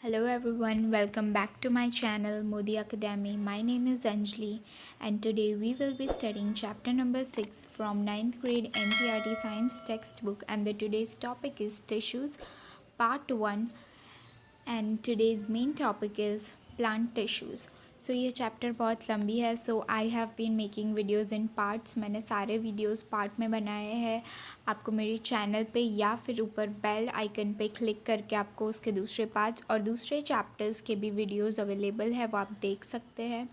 Hello everyone, welcome back to my channel Modi Academy. My name is Anjali and today we will be studying chapter number 6 from ninth grade NCERT science textbook, and the today's topic is tissues part 1, and today's main topic is plant tissues. सो ये chapter बहुत लंबी है, so I have been making videos in parts. मैंने सारे videos part में बनाए हैं. आपको मेरे चैनल पे या फिर ऊपर बेल आइकन पे क्लिक करके आपको उसके दूसरे पार्ट्स और दूसरे चैप्टर्स के भी वीडियोज़ अवेलेबल है, वो आप देख सकते हैं.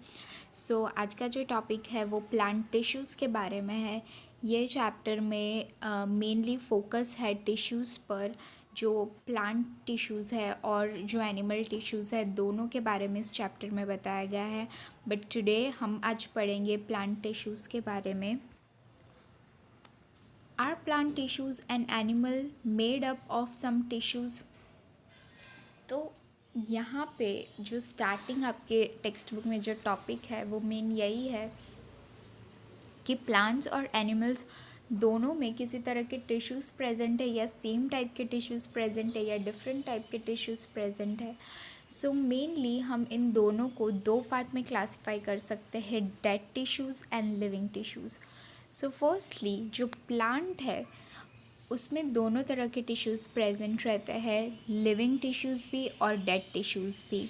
सो आज का जो टॉपिक है वो प्लांट टिश्यूज़ के बारे में है. ये चैप्टर में मेनली फोकस है टिश्यूज़ पर, जो प्लांट टिश्यूज़ है और जो एनिमल टिश्यूज़ है, दोनों के बारे में इस चैप्टर में बताया गया है. बट टुडे हम आज पढ़ेंगे प्लांट टिश्यूज़ के बारे में. Are plant tissues and animal made up of some tissues. तो यहाँ पे जो स्टार्टिंग आपके टेक्स्ट बुक में जो टॉपिक है वो मेन यही है कि प्लांट्स और एनिमल्स दोनों में किसी तरह के टिश्यूज़ प्रेजेंट है, या सेम टाइप के टिश्यूज़ प्रेजेंट है, या डिफरेंट टाइप के टिश्यूज़ प्रेजेंट है. सो मेनली हम इन दोनों को दो पार्ट में क्लासिफाई कर सकते हैं, dead tissues and living tissues. So firstly जो प्लांट है उसमें दोनों तरह के टिश्यूज़ प्रेजेंट रहते हैं, लिविंग टिश्यूज़ भी और डेड टिश्यूज़ भी.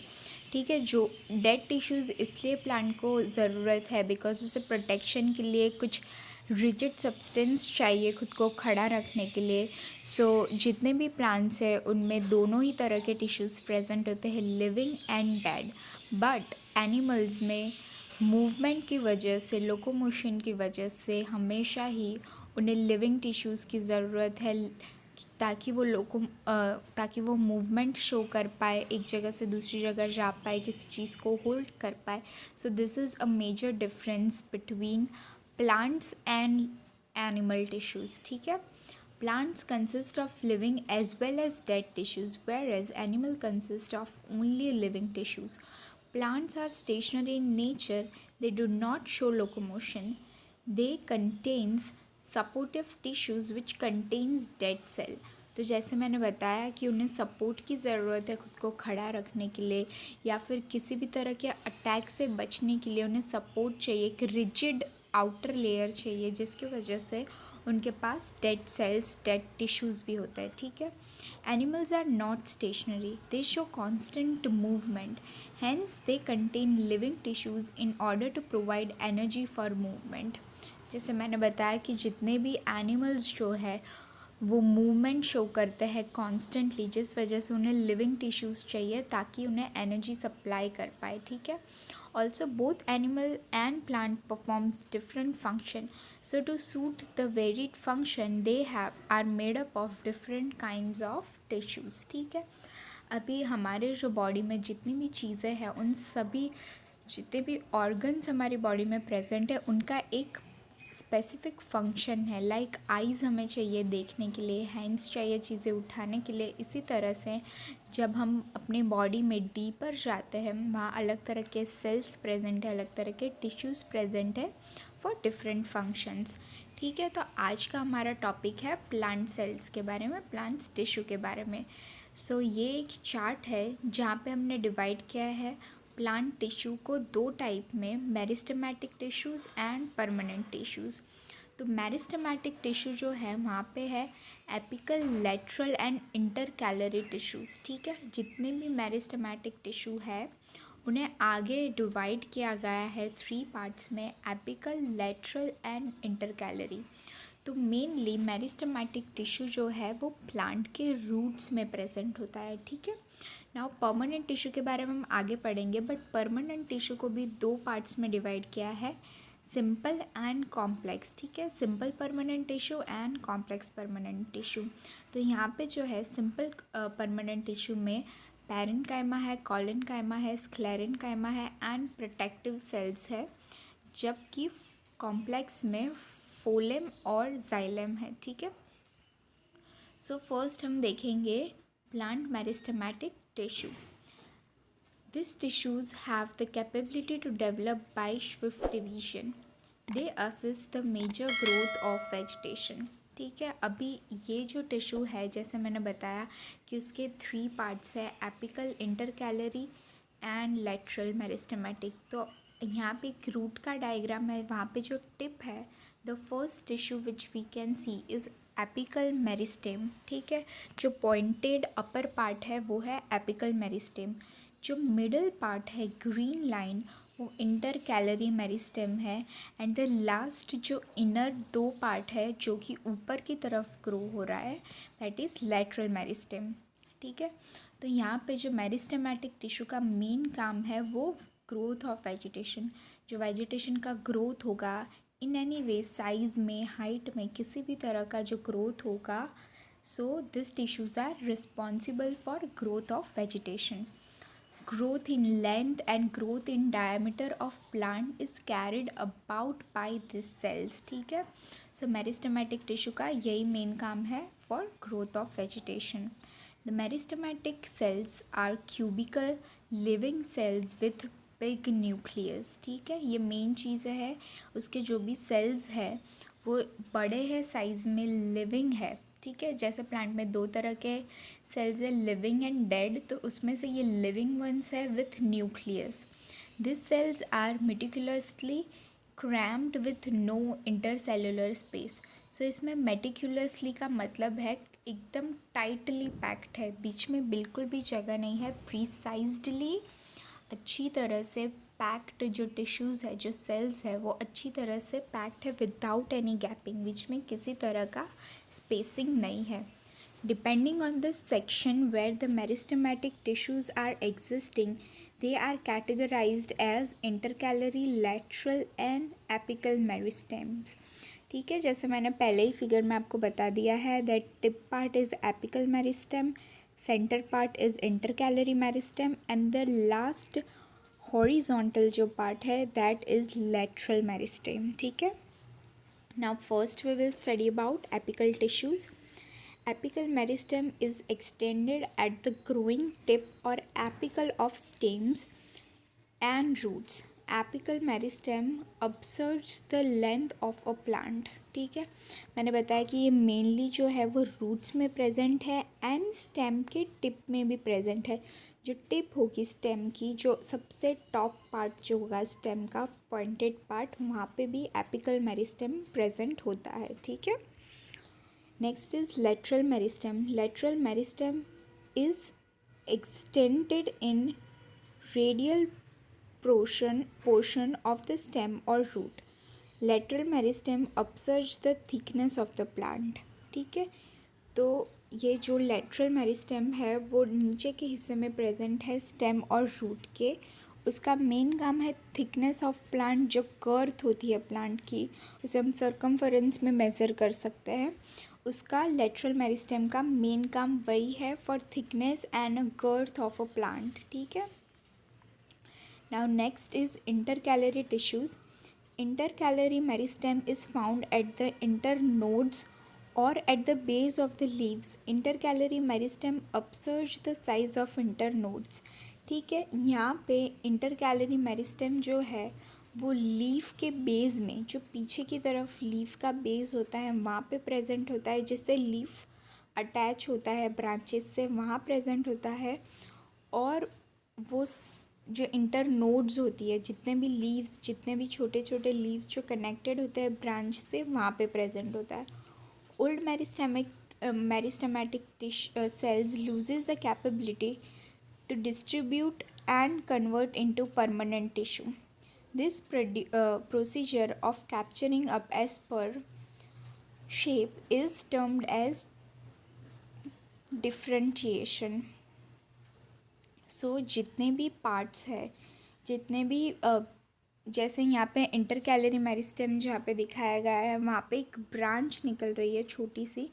ठीक है, जो डेड टिश्यूज़ इसलिए प्लांट को ज़रूरत है बिकॉज उसे प्रोटेक्शन के लिए कुछ रिजिड सब्सटेंस चाहिए खुद को खड़ा रखने के लिए. सो जितने भी प्लांट्स हैं उनमें दोनों ही तरह के टिश्यूज़ प्रेजेंट होते हैं, living and dead. But animals में मूवमेंट की वजह से, लोकोमोशन की वजह से हमेशा ही उन्हें लिविंग टिश्यूज़ की ज़रूरत है, ताकि वो मूवमेंट शो कर पाए, एक जगह से दूसरी जगह जा पाए, किसी चीज़ को होल्ड कर पाए. So this is a major difference between plants and animal tissues. ठीक है, plants consist of living as well as dead tissues, whereas animal consist of only living tissues. Plants are stationary in nature. They do not show locomotion. They contains supportive tissues which contains dead cell. तो जैसे मैंने बताया कि उन्हें support की ज़रूरत है खुद को खड़ा रखने के लिए, या फिर किसी भी तरह के अटैक से बचने के लिए उन्हें सपोर्ट चाहिए, एक रिजिड आउटर लेयर चाहिए, जिसकी वजह से उनके पास डेड सेल्स, डेड टिश्यूज़ भी होता है. ठीक है, animals are not stationary, they show constant movement, hence they contain living tissues in order to provide energy for movement. जैसे मैंने बताया कि जितने भी एनिमल्स जो है वो मूवमेंट शो करते हैं कॉन्स्टेंटली, जिस वजह से उन्हें लिविंग टिश्यूज़ चाहिए ताकि उन्हें एनर्जी सप्लाई कर पाए. ठीक है, also both animal and plant performs different function, so to suit the varied function they are made up of different kinds of tissues. ठीक है, अभी हमारे जो बॉडी में जितनी भी चीज़ें हैं, उन सभी जितने भी ऑर्गन्स हमारी बॉडी में प्रेजेंट है, उनका एक स्पेसिफिक फंक्शन है. लाइक आइज़ हमें चाहिए देखने के लिए, हैंड्स चाहिए चीज़ें उठाने के लिए. इसी तरह से जब हम अपने बॉडी में डीपर जाते हैं, वहाँ अलग तरह के सेल्स प्रेजेंट है, अलग तरह के टिश्यूज़ प्रेजेंट है फॉर डिफरेंट फंक्शंस. ठीक है, तो आज का हमारा टॉपिक है प्लांट सेल्स के बारे में, प्लांट्स टिश्यू के बारे में. सो ये एक चार्ट है जहाँ पे हमने डिवाइड किया है प्लांट टिश्यू को दो टाइप में, meristematic tissues and permanent tissues. तो मेरिस्टेमेटिक टिश्यू जो है वहाँ पे है apical, lateral and intercalary tissues. ठीक है, जितने भी मेरिस्टेमेटिक टिश्यू है उन्हें आगे डिवाइड किया गया है 3 पार्ट्स में, एपिकल, लेटरल एंड इंटरकैलरी. तो मेनली मेरिस्टेमेटिक टिश्यू जो है वो प्लांट के रूट्स में प्रेजेंट होता है. ठीक है, नाउ परमानेंट टिश्यू के बारे में हम आगे पढ़ेंगे, बट परमानेंट टिश्यू को भी 2 पार्ट्स में डिवाइड किया है, सिंपल एंड कॉम्प्लेक्स. ठीक है, simple permanent tissue and complex permanent tissue. तो यहाँ पे जो है सिंपल परमानेंट टिश्यू में पैरेन्काइमा है, कॉलेनकाइमा है, स्क्लेरेन्काइमा है एंड प्रोटेक्टिव सेल्स है, जबकि कॉम्प्लेक्स में फोलेम और जाइलम है. ठीक है, सो फर्स्ट हम देखेंगे plant meristematic tissue. These tissues have the capability to develop by swift division. They assist the major growth of vegetation. ठीक है। अभी ये जो टिश्यू है, जैसे मैंने बताया कि उसके 3 पार्ट्स है, apical, intercalary and lateral meristematic. तो यहाँ पे एक रूट का डायग्राम है, वहाँ पे जो टिप है, the first tissue which we can see is apical meristem. ठीक है, जो पॉइंटेड अपर पार्ट है वो है एपिकल मेरिस्टेम। जो मिडल पार्ट है, ग्रीन लाइन, वो इंटर कैलरी मेरिस्टेम है। एंड द लास्ट जो इनर 2 पार्ट है जो कि ऊपर की तरफ ग्रो हो रहा है, दैट इज़ लेटरल मेरिस्टेम। ठीक है, तो यहाँ पे जो मेरिस्टेमेटिक टिश्यू का मेन काम है वो ग्रोथ ऑफ वेजिटेशन। जो वेजिटेशन का ग्रोथ होगा इन एनी वे, साइज़ में, हाइट में, किसी भी तरह का जो ग्रोथ होगा, so this tissues are responsible for growth of vegetation. Growth in length and growth in diameter of plant is carried about by these cells. ठीक है, सो मेरिस्टेमेटिक टिश्यू का यही मेन काम है for growth of vegetation. The meristematic cells are cubical living cells with big nucleus. ठीक है, ये main चीज़ है. उसके जो भी सेल्स है वो बड़े हैं साइज़ में, लिविंग है. ठीक है, जैसे प्लांट में 2 तरह के सेल्स है, लिविंग एंड डेड, तो उसमें से ये लिविंग वंस है with nucleus. This cells are meticulously cramped with no intercellular space. So इसमें मेटिकुलसली का मतलब है एकदम टाइटली पैक्ड है, बीच में बिल्कुल भी जगह नहीं है. प्रिसाइज्डली अच्छी तरह से पैक्ड जो टिश्यूज़ है, जो सेल्स है, वो अच्छी तरह से पैक्ड है विदाउट एनी गैपिंग. बीच में किसी तरह का स्पेसिंग नहीं है. Depending on the section where the meristematic tissues are existing, they are categorized as intercalary, lateral and apical meristems. ठीक है, जैसे मैंने पहले ही फिगर में आपको बता दिया है that tip part is apical meristem, center part is intercalary meristem and the last horizontal जो part है that is lateral meristem. ठीक है, now first we will study about apical tissues. Apical meristem is extended at the growing tip or apical of stems and roots. Apical meristem observes the length of a plant. ठीक है, मैंने बताया कि ये mainly जो है वो roots में प्रेजेंट है एंड स्टेम के टिप में भी प्रेजेंट है. जो टिप होगी स्टेम की, जो सबसे टॉप पार्ट जो होगा स्टेम का पॉइंटेड पार्ट, वहाँ पे भी एपिकल मेरिस्टेम प्रेजेंट होता है. ठीक है, next is lateral meristem. Lateral meristem is extended in radial portion of the stem or root. Lateral meristem observes the thickness of the plant. ठीक है, तो ये जो lateral meristem है वो नीचे के हिस्से में प्रेजेंट है स्टेम और रूट के. उसका मेन काम है थिकनेस ऑफ प्लांट. जो गर्थ होती है प्लांट की, उसे हम सर्कमफरेंस में मेज़र कर सकते हैं. उसका लेटरल मेरिस्टेम का मेन काम वही है for thickness and girth of a plant. ठीक है, now next is intercalary tissues. Intercalary meristem is found at the internodes और at the base of the leaves. Intercalary meristem observes the size of internodes. ठीक है, यहाँ पे intercalary meristem जो है वो लीफ के बेस में, जो पीछे की तरफ लीफ का बेस होता है वहाँ पे प्रेजेंट होता है, जिससे लीफ अटैच होता है ब्रांचेस से, वहाँ प्रेजेंट होता है. और वो जो इंटर नोड्स होती है, जितने भी लीव्स, जितने भी छोटे छोटे लीव्स जो कनेक्टेड होते हैं ब्रांच से, वहाँ पे प्रेजेंट होता है. Old meristematic cells loses the capability to distribute and convert into permanent tissue. This procedure of capturing up as per shape is termed as differentiation. So जितने भी पार्ट्स है, जितने भी जैसे यहाँ पे इंटरकैलरी मेरिस्टेम जहाँ पे दिखाया गया है, वहाँ पे एक ब्रांच निकल रही है छोटी सी,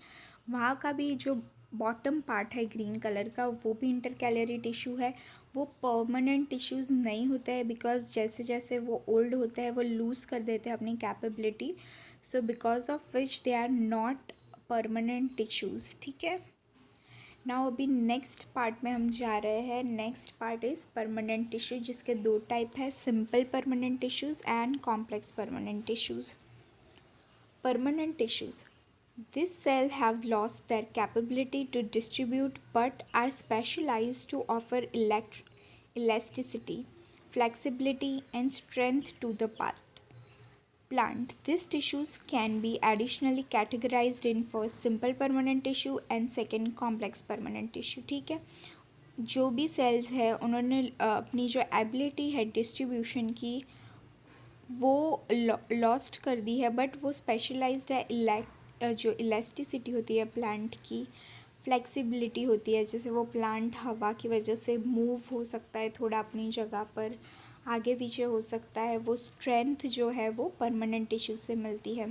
वहाँ का भी जो बॉटम पार्ट है ग्रीन कलर का, वो भी इंटरकैलरी टिश्यू है. वो परमानेंट टिश्यूज़ नहीं होते हैं, बिकॉज जैसे जैसे वो ओल्ड होते हैं वो लूज़ कर देते हैं अपनी capability. So because of which they are not permanent tissues. ठीक है, नाउ अभी नेक्स्ट पार्ट में हम जा रहे हैं. Next part is permanent tissue, जिसके 2 टाइप है, simple permanent tissues and complex permanent tissues. Permanent tissues. This cell have lost their capability to distribute but are specialized to offer elasticity, flexibility, and strength to the plant. These tissues can be additionally categorized in first simple permanent tissue and second complex permanent tissue. ठीक है, जो भी sales है उन्होंने अपनी जो ability है distribution की वो लॉस्ट कर दी है, बट वो स्पेशलाइज्ड है जो इलास्टिसिटी होती है प्लांट की, फ्लेक्सिबिलिटी होती है, जैसे वो प्लांट हवा की वजह से मूव हो सकता है थोड़ा अपनी जगह पर, आगे पीछे हो सकता है, वो स्ट्रेंथ जो है वो परमानेंट टिश्यू से मिलती है.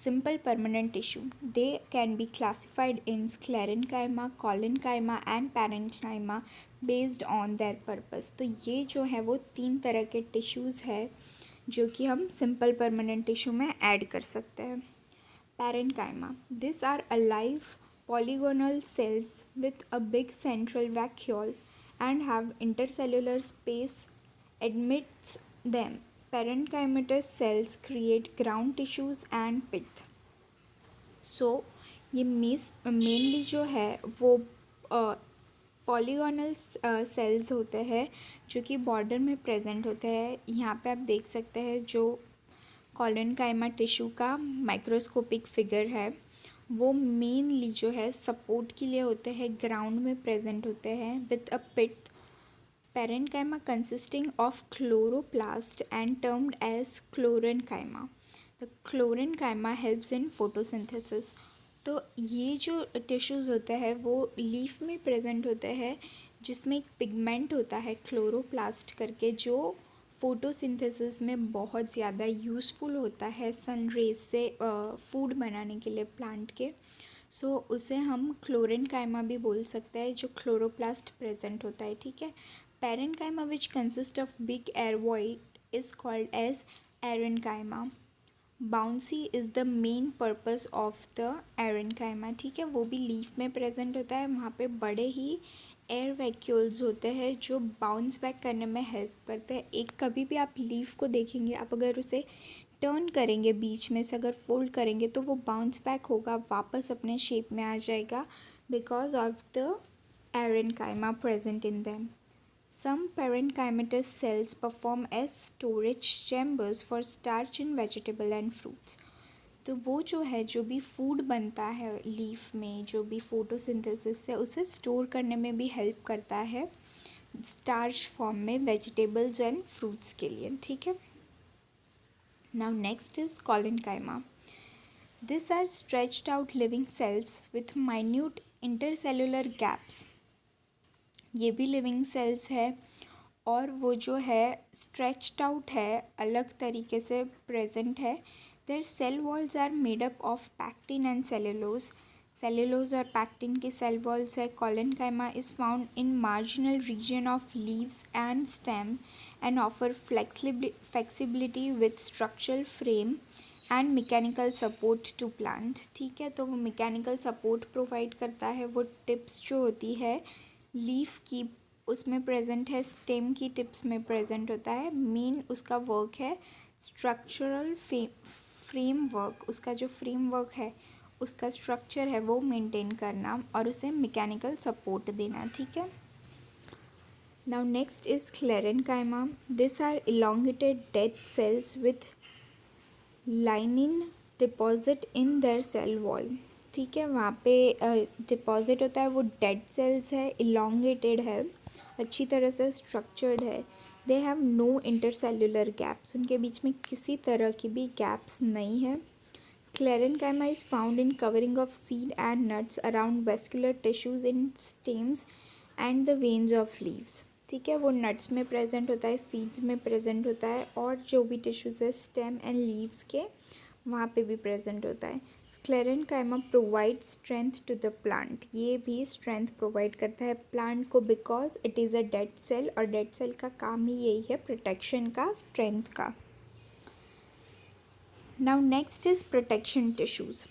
Simple permanent tissue. They can be classified in sclerenchyma, collenchyma and parenchyma based on their purpose. तो ये जो है वो 3 तरह के टिश्यूज़ है जो कि हम सिंपल परमानेंट टिश्यू में ऐड कर सकते हैं. Parenchyma. These are alive polygonal cells with a big central vacuole and have intercellular space amidst them. Parenchymatous cells create ground tissues and pith. So ये मेनली जो है वो पॉलीगोनल सेल्स होते हैं जो कि बॉर्डर में प्रेजेंट होते हैं. यहाँ पे आप देख सकते हैं जो कॉलेनकाइमा टिश्यू का माइक्रोस्कोपिक फिगर है वो मेनली जो है सपोर्ट के लिए होते हैं, ग्राउंड में प्रेजेंट होते हैं with a pit. Parenchyma consisting of chloroplast and termed as chlorenchyma. The chlorenchyma helps in photosynthesis. तो ये जो टिश्यूज़ होते हैं वो लीफ में प्रेजेंट होते हैं जिसमें एक पिगमेंट होता है क्लोरोप्लास्ट करके जो फोटोसिंथेसिस में बहुत ज़्यादा यूज़फुल होता है सन रेज से फूड बनाने के लिए प्लांट के. सो उसे हम क्लोरेनकाइमा भी बोल सकते हैं जो क्लोरोप्लास्ट प्रेजेंट होता है. ठीक है. Parenchyma which consists of big air void is called as arenchyma. Bouncy is the main purpose of the arenchyma. ठीक है, वो भी लीफ में प्रेजेंट होता है. वहाँ पे बड़े ही एयर वैक्यूल्स होते हैं जो बाउंस बैक करने में हेल्प करते हैं. एक कभी भी आप लीफ को देखेंगे, आप अगर उसे टर्न करेंगे बीच में से अगर फोल्ड करेंगे तो वो बाउंस बैक होगा, वापस अपने शेप में आ जाएगा because of the arenchyma present in them. Some parenchymatous cells perform as storage chambers for starch in vegetable and fruits. तो वो जो है जो भी फूड बनता है लीफ में, जो भी फोटोसिंथेसिस से उसे स्टोर करने में भी हेल्प करता है स्टार्च फॉर्म में वेजिटेबल्स एंड फ्रूट्स के लिए. ठीक है. Now next is collenchyma. This are stretched out living cells with minute intercellular gaps. ये भी लिविंग सेल्स है और वो जो है स्ट्रेच्ड आउट है, अलग तरीके से प्रेजेंट है. Their cell walls are made up of pectin and cellulose. Cellulose और पैक्टिन की सेल वॉल्स है. Collenchyma is found in marginal region of leaves and stem and offer flexibility with structural frame and mechanical support to plant. ठीक है. तो वो mechanical support provide करता है. वो टिप्स जो होती है लीफ की उसमें प्रेजेंट है, स्टेम की टिप्स में प्रेजेंट होता है. मेन उसका वर्क है स्ट्रक्चरल फ्रेमवर्क. उसका जो फ्रेमवर्क है, उसका स्ट्रक्चर है वो मेंटेन करना और उसे मैकेनिकल सपोर्ट देना. ठीक है. Now next is sclerenchyma. This are elongated dead cells with lignin deposit in their cell wall. ठीक है. वहाँ पे डिपॉजिट होता है, वो डेड सेल्स है, इलोंगेटेड है, अच्छी तरह से स्ट्रक्चर्ड है. They have no intercellular gaps. उनके बीच में किसी तरह की भी गैप्स नहीं है. Sclerenchyma is found in covering of seed and nuts around vascular tissues in stems and the veins of leaves. ठीक है. वो नट्स में प्रेजेंट होता है, सीड्स में प्रेजेंट होता है और जो भी टिश्यूज़ है स्टेम एंड लीव्स के वहाँ पे भी प्रेजेंट होता है. Sclerenchyma provide strength to the plant. ये भी स्ट्रेंथ प्रोवाइड करता है प्लांट को because it is a dead cell और डेड सेल का काम ही यही है प्रोटेक्शन का, स्ट्रेंथ का. Now next is protection tissues.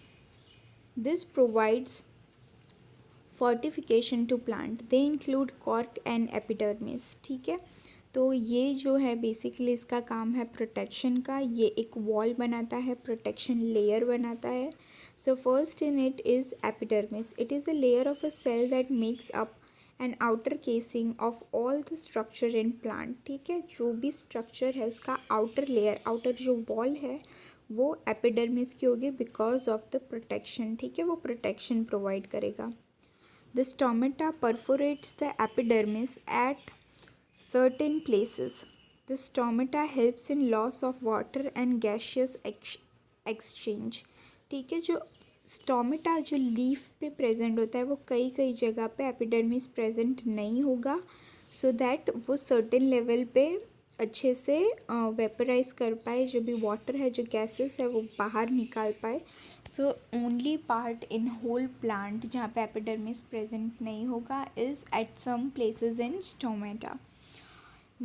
This provides fortification to plant. They include cork and epidermis. ठीक है. तो ये जो है बेसिकली इसका काम है प्रोटेक्शन का। ये एक वॉल बनाता है, प्रोटेक्शन लेयर बनाता है। So first in it is epidermis. It is a layer of a cell that makes up an outer casing of all the structure in plant. ठीक है, जो भी स्ट्रक्चर है उसका आउटर लेयर, आउटर जो wall है वो एपिडर्मिस की होगी बिकॉज ऑफ द प्रोटेक्शन। ठीक है, वो प्रोटेक्शन प्रोवाइड करेगा। The stomata perforates the epidermis at certain places. The stomata helps in loss of water and gaseous exchange. ठीक है, जो स्टोमेटा जो लीफ पे प्रेजेंट होता है वो कई कई जगह पे एपिडर्मिस प्रेजेंट नहीं होगा, सो दैट वो सर्टेन लेवल पे अच्छे से वेपराइज कर पाए, जो भी वाटर है, जो गैसेस है वो बाहर निकाल पाए। So only part in whole plant जहाँ पे एपिडर्मिस प्रेजेंट नहीं होगा is at some places in stomata.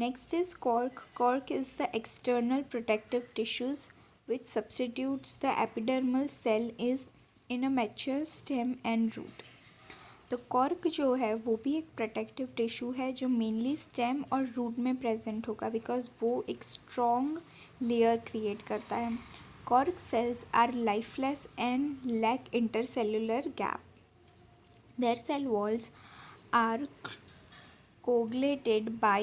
Next is cork. Cork is the external protective tissues which substitutes the epidermal cell is in a mature stem and root. तो cork जो है वो भी एक प्रोटेक्टिव टिश्यू है जो मेनली स्टेम और root में प्रेजेंट होगा बिकॉज वो एक स्ट्रॉन्ग लेयर क्रिएट करता है. Cork cells are lifeless and lack intercellular gap. Their cell walls are coagulated by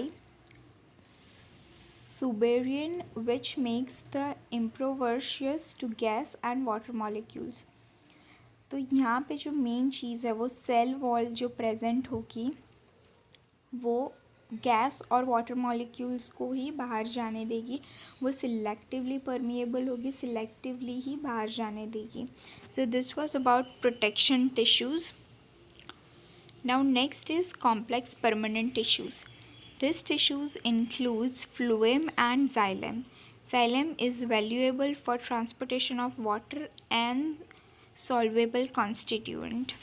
suberin, which makes the impervious to gas and water molecules. तो यहाँ पे जो मेन चीज़ है वो सेल वॉल जो प्रेजेंट होगी वो गैस और वाटर मॉलिक्यूल्स को ही बाहर जाने देगी. वो सिलेक्टिवली परमिएबल होगी, सिलेक्टिवली ही बाहर जाने देगी. So this was about protection tissues. Now next is complex permanent tissues. This tissues includes phloem and xylem. Xylem is valuable for transportation of water and soluble constituent.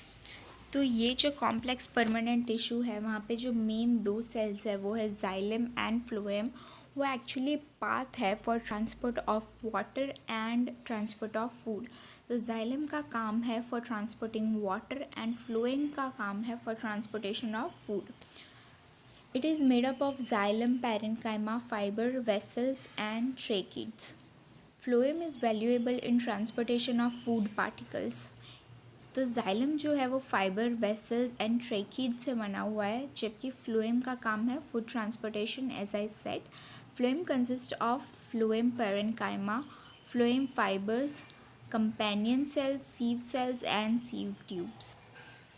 तो ये जो complex permanent tissue है वहाँ पे जो main दो sales है वो है जाइलम एंड फ्लोएम. वो एक्चुअली पाथ है for transport of water and transport of food. तो जाइलम का काम है for transporting water and phloem का काम है for transportation of food. It is made up of xylem, parenchyma, fibre, vessels and tracheids. Phloem is valuable in transportation of food particles. तो xylem जो है वो फाइबर, वेसल्स एंड ट्रेकिड से बना हुआ है, जबकि फ्लोएम का काम है food transportation. As I said, phloem consist of phloem parenchyma, phloem fibres, companion cells, sieve cells and sieve tubes.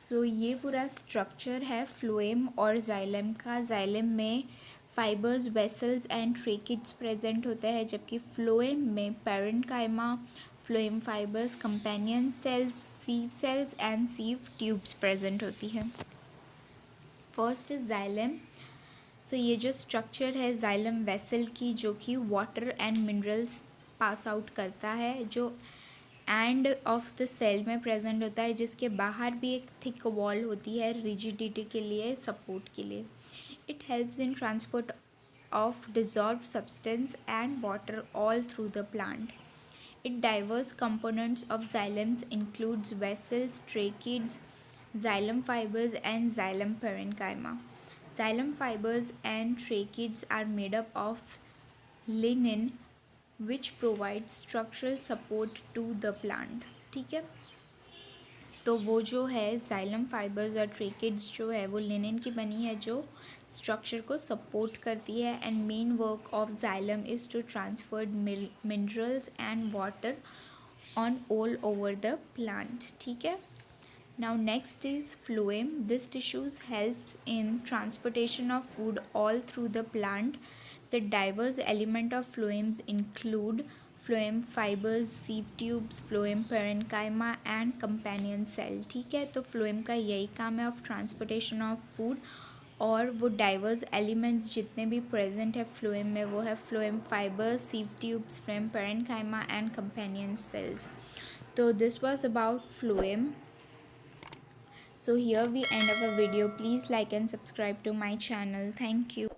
So ये पूरा स्ट्रक्चर है फ्लोएम और जाइलम का. जाइलम में fibres, vessels and tracheids present होते हैं, जबकि फ्लोएम में parenchyma, phloem fibres, companion cells, sieve cells and sieve tubes present होती हैं. First is xylem. सो ये जो स्ट्रक्चर है जाइलम वेसल की, जो कि water and minerals pass out करता है, जो एंड ऑफ द सेल में प्रेजेंट होता है, जिसके बाहर भी एक थिक वॉल होती है रिजिडिटी के लिए, सपोर्ट के लिए. It helps in transport of dissolve substance and water all through the plant. Its diverse components of xylems includes vessels, tracheids, xylem fibers and xylem parenchyma. Xylem fibers and tracheids are made up of lignin, which provides structural support to the plant. ठीक है, तो वो जो है xylem fibres और tracheids जो है वो लिनन की बनी है जो स्ट्रक्चर को सपोर्ट करती है. And main work of xylem is to transfer minerals and water on all over the plant. ठीक है. Now next is phloem. This tissues helps in transportation of food all through the plant. The diverse element of phloems include phloem fibres, sieve tubes, phloem parenchyma and companion cell. ठीक है, तो phloem का यही काम है of transportation of food. और वो diverse elements जितने भी प्रेजेंट है फ्लोएम में वो है phloem fibres, sieve tubes, phloem parenchyma and companion cells. तो this was about phloem. So here we end our video. Please like and subscribe to my channel. Thank you.